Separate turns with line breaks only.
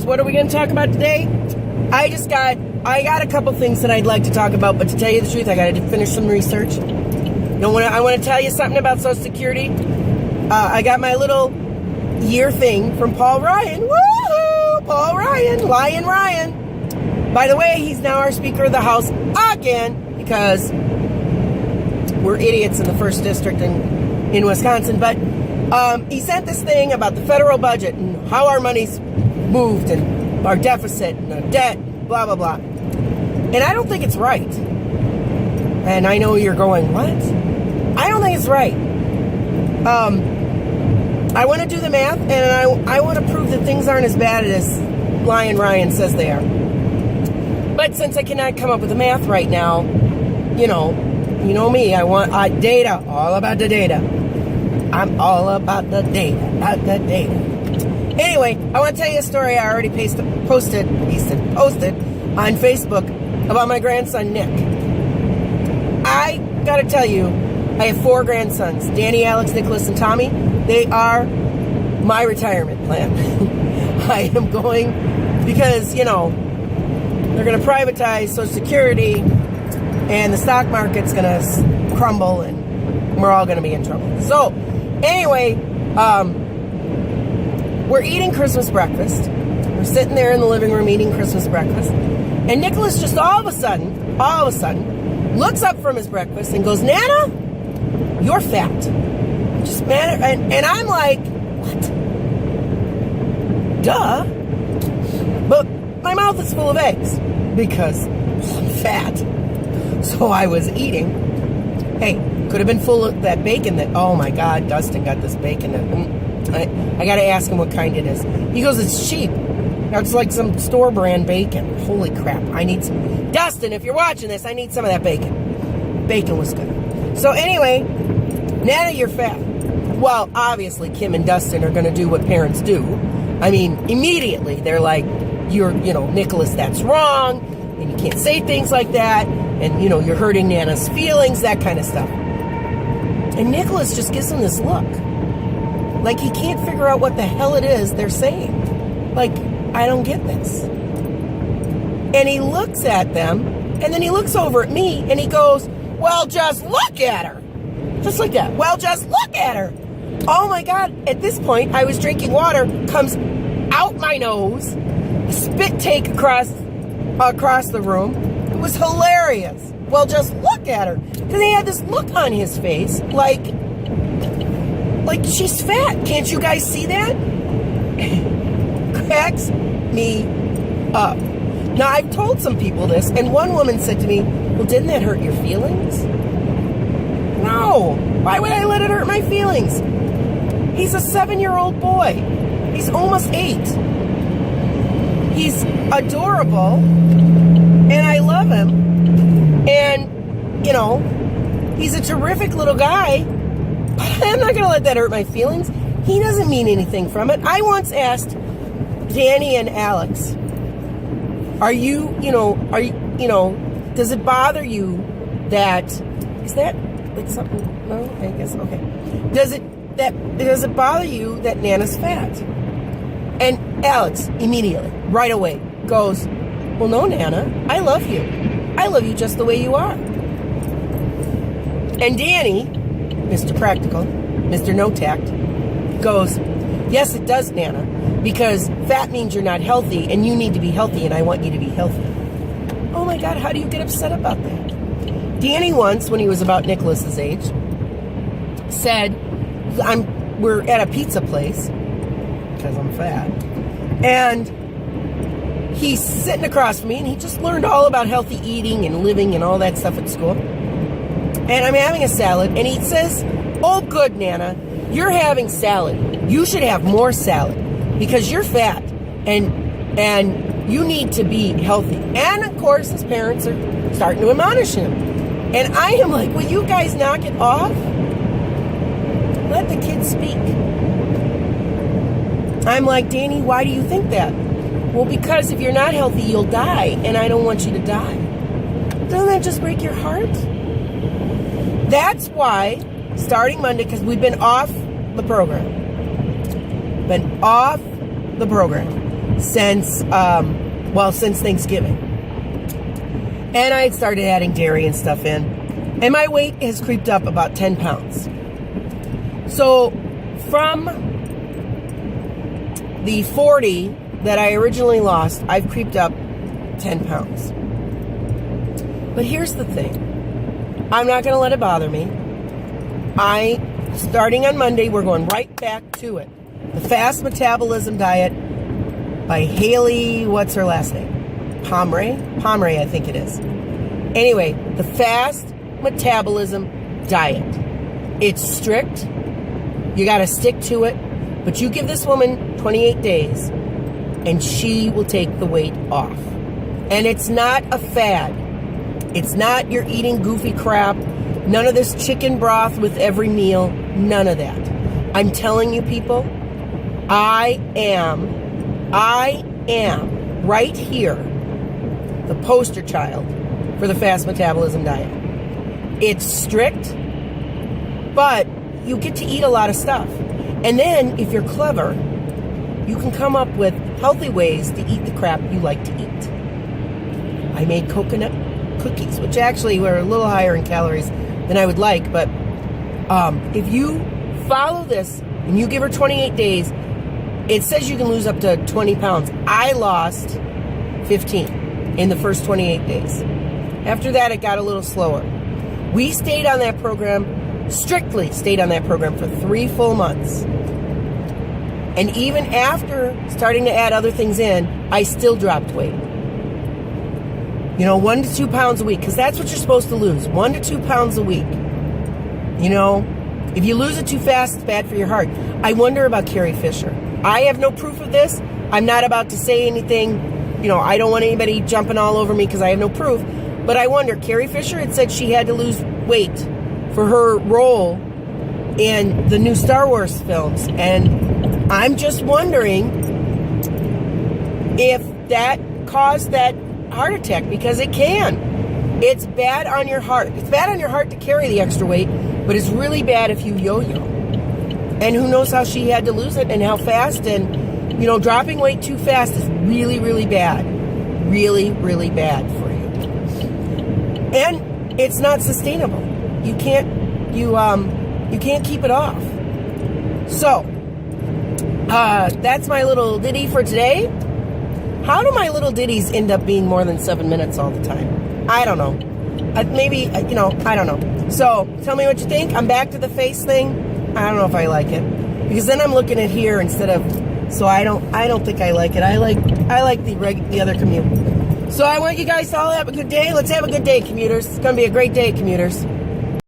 guys, what are we going to talk about today? I got a couple things that I'd like to talk about, but to tell you the truth, I got to finish some research. I want to tell you something about Social Security. I got my little year thing from Paul Ryan. Woohoo! Paul Ryan, Lion Ryan. By the way, he's now our Speaker of the House again because we're idiots in the 1st District in Wisconsin. But he sent this thing about the federal budget and how our money's moved and our deficit and our debt, blah, blah, blah. And I don't think it's right. And I know you're going, what? I don't think it's right. I want to do the math, and I want to prove that things aren't as bad as Lion Ryan says they are. But since I cannot come up with the math right now, you know me, I want data, all about the data. I'm all about the data, Anyway, I want to tell you a story I already posted on Facebook about my grandson, Nick. I got to tell you, I have 4 grandsons, Danny, Alex, Nicholas, and Tommy. They are my retirement plan. I am going, because, they're going to privatize Social Security, and the stock market's going to crumble, and we're all going to be in trouble. So, anyway, we're eating Christmas breakfast. We're sitting there in the living room eating Christmas breakfast. And Nicholas just all of a sudden, looks up from his breakfast and goes, Nana, you're fat. Just man, and I'm like, what? Duh. But my mouth is full of eggs because I'm fat. So I was eating. Hey, could have been full of that bacon that, oh my God, Dustin got this bacon. I got to ask him what kind it is. He goes, it's cheap. It's like some store brand bacon. Holy crap. I need some. Dustin, if you're watching this, I need some of that bacon. Bacon was good. So anyway, Nana, you're fat. Well, obviously, Kim and Dustin are going to do what parents do. I mean, immediately, they're like, Nicholas, that's wrong, and you can't say things like that, and, you're hurting Nana's feelings, that kind of stuff. And Nicholas just gives him this look. Like he can't figure out what the hell it is they're saying. Like, I don't get this. And he looks at them, and then he looks over at me, and he goes, well, just look at her. Just like that. Well, just look at her. Oh my God. At this point, I was drinking water, comes out my nose, a spit take across the room. It was hilarious. Well, just look at her. Because he had this look on his face, like she's fat. Can't you guys see that? Cracks me up. Now, I've told some people this, and one woman said to me, well, didn't that hurt your feelings? No. Why would I let it hurt my feelings? He's a 7-year-old boy. He's almost 8. He's adorable, and I love him. And, he's a terrific little guy, but I'm not going to let that hurt my feelings. He doesn't mean anything from it. I once asked Danny and Alex, does it bother you that, is that like something, no, I guess, okay. Does it bother you that Nana's fat? And Alex immediately, right away, goes, well, no, Nana, I love you. I love you just the way you are. And Danny, Mr. Practical, Mr. No Tact, goes, yes, it does, Nana, because fat means you're not healthy, and you need to be healthy, and I want you to be healthy. Oh my God, how do you get upset about that? Danny once, when he was about Nicholas's age, said, we're at a pizza place, because I'm fat, and he's sitting across from me, and he just learned all about healthy eating and living and all that stuff at school. And I'm having a salad, and he says, oh, good, Nana, you're having salad. You should have more salad because you're fat, and you need to be healthy. And, of course, his parents are starting to admonish him. And I am like, will you guys knock it off? Let the kids speak. I'm like, Danny, why do you think that? Well, because if you're not healthy, you'll die, and I don't want you to die. Doesn't that just break your heart? That's why, starting Monday, because we've been off the program. since Thanksgiving. And I had started adding dairy and stuff in. And my weight has creeped up about 10 pounds. So from the 40 that I originally lost, I've creeped up 10 pounds. But here's the thing. I'm not going to let it bother me. Starting on Monday, we're going right back to it. The Fast Metabolism Diet by Haley, what's her last name? Pomeray, I think it is. Anyway, the Fast Metabolism Diet. It's strict. You got to stick to it. But you give this woman 28 days, and she will take the weight off. And it's not a fad. It's not you're eating goofy crap. None of this chicken broth with every meal. None of that. I'm telling you, people, I am right here the poster child for the Fast Metabolism Diet. It's strict, but you get to eat a lot of stuff. And then, if you're clever, you can come up with healthy ways to eat the crap you like to eat. I made coconut cookies, which actually were a little higher in calories than I would like, but if you follow this and you give her 28 days, it says you can lose up to 20 pounds. I lost 15 in the first 28 days. After that, it got a little slower. We stayed on that program, strictly stayed on that program for 3 full months. And even after starting to add other things in, I still dropped weight. 1 to 2 pounds a week, because that's what you're supposed to lose, 1 to 2 pounds a week. If you lose it too fast, it's bad for your heart. I wonder about Carrie Fisher. I have no proof of this. I'm not about to say anything. I don't want anybody jumping all over me because I have no proof. But I wonder, Carrie Fisher had said she had to lose weight for her role in the new Star Wars films. And I'm just wondering if that caused that heart attack, because it can. It's bad on your heart. It's bad on your heart to carry the extra weight, but it's really bad if you yo-yo. And who knows how she had to lose it and how fast. And, dropping weight too fast is really, really bad. Really, really bad for you. And it's not sustainable. You can't keep it off. So, that's my little ditty for today. How do my little ditties end up being more than 7 minutes all the time? I don't know. I don't know. So, tell me what you think. I'm back to the face thing. I don't know if I like it, because then I'm looking at here instead of. So I don't think I like it. I like the other commute. So I want you guys to all have a good day. Let's have a good day, commuters. It's gonna be a great day, commuters.